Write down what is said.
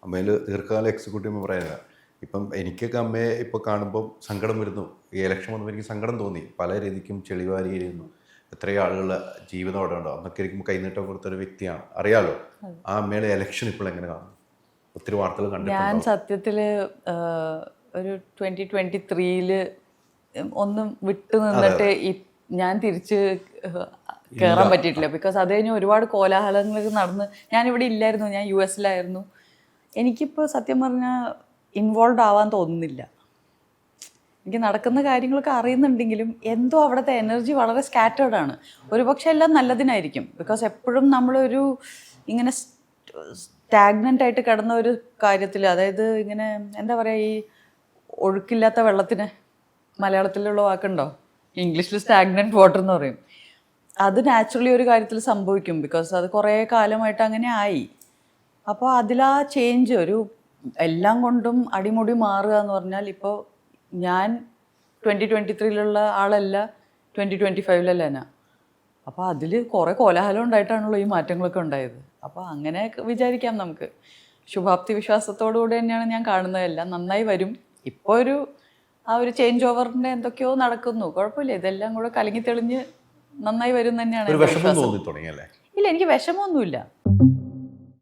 അമ്മയിൽ ദീർഘകാല എക്സിക്യൂട്ടീവ് മെമ്പറായിരുന്നു. ഇപ്പം എനിക്കൊക്കെ അമ്മയെ ഇപ്പോൾ കാണുമ്പം സങ്കടം വരുന്നു. ഈ ഇലക്ഷൻ വന്നപ്പോൾ എനിക്ക് സങ്കടം തോന്നി. പല രീതിക്കും ചെളിവാരിയിരുന്നു. എത്രയോ ആളുകളുടെ ജീവിതം അവിടെ ഉണ്ടോ. അന്നൊക്കെ ഇരിക്കുമ്പോൾ കൈനീട്ടം കൊടുത്തൊരു വ്യക്തിയാണ്. അറിയാലോ ആ അമ്മയുടെ ഇലക്ഷൻ ഇപ്പോൾ എങ്ങനെ കാണുന്നു? ഒത്തിരി വാർത്തകൾ ഞാൻ കണ്ടിട്ടുണ്ടോ? സത്യത്തിൽ ഒരു 2023 ഒന്നും വിട്ടു നിന്നിട്ട് ഞാൻ തിരിച്ച് കയറാൻ പറ്റിയിട്ടില്ല. ബിക്കോസ് അത് കഴിഞ്ഞ് ഒരുപാട് കോലാഹലങ്ങൾ നടന്ന് ഞാനിവിടെ ഇല്ലായിരുന്നു, ഞാൻ US-ലായിരുന്നു. എനിക്കിപ്പോൾ സത്യം പറഞ്ഞാൽ ഇൻവോൾവ് ആവാൻ തോന്നുന്നില്ല. എനിക്ക് നടക്കുന്ന കാര്യങ്ങളൊക്കെ അറിയുന്നുണ്ടെങ്കിലും എന്തോ അവിടുത്തെ എനർജി വളരെ സ്കാറ്റേർഡ് ആണ്. ഒരുപക്ഷെ എല്ലാം നല്ലതിനായിരിക്കും. ബിക്കോസ് എപ്പോഴും നമ്മളൊരു ഇങ്ങനെ സ്റ്റാഗ്നൻ്റ് ആയിട്ട് കിടന്ന ഒരു കാര്യത്തിൽ, അതായത് ഇങ്ങനെ എന്താ പറയുക, ഈ ഒഴുക്കില്ലാത്ത വെള്ളത്തിന് മലയാളത്തിലുള്ള വാക്കുണ്ടോ, ഇംഗ്ലീഷിൽ സ്റ്റാഗ്നൻറ്റ് വാട്ടർ എന്ന് പറയും. അത് നാച്ചുറലി ഒരു കാര്യത്തിൽ സംഭവിക്കും. ബിക്കോസ് അത് കുറേ കാലമായിട്ട് അങ്ങനെ ആയി. അപ്പോൾ അതിലാ ചേഞ്ച്, ഒരു എല്ലാം കൊണ്ടും അടിമുടി മാറുക എന്ന് പറഞ്ഞാൽ, ഇപ്പോൾ ഞാൻ 2023 ആളല്ല 2025 ഞാൻ. അപ്പോൾ അതിൽ കുറേ കോലാഹലം ഉണ്ടായിട്ടാണല്ലോ ഈ മാറ്റങ്ങളൊക്കെ ഉണ്ടായത്. അപ്പോൾ അങ്ങനെ വിചാരിക്കാം നമുക്ക്. ശുഭാപ്തി വിശ്വാസത്തോടു കൂടി തന്നെയാണ് ഞാൻ കാണുന്നതെല്ലാം നന്നായി വരും. ഇപ്പോൾ ആ ഒരു ചേഞ്ച് ഓവറിൻ്റെ എന്തൊക്കെയോ നടക്കുന്നു, കുഴപ്പമില്ല, ഇതെല്ലാം കൂടെ കലങ്ങി തെളിഞ്ഞ് നന്നായി വരും തന്നെയാണ്. വിഷമം തോന്നി തുടങ്ങിയല്ലേ? ഇല്ല, എനിക്ക് വിഷമമൊന്നുമില്ല.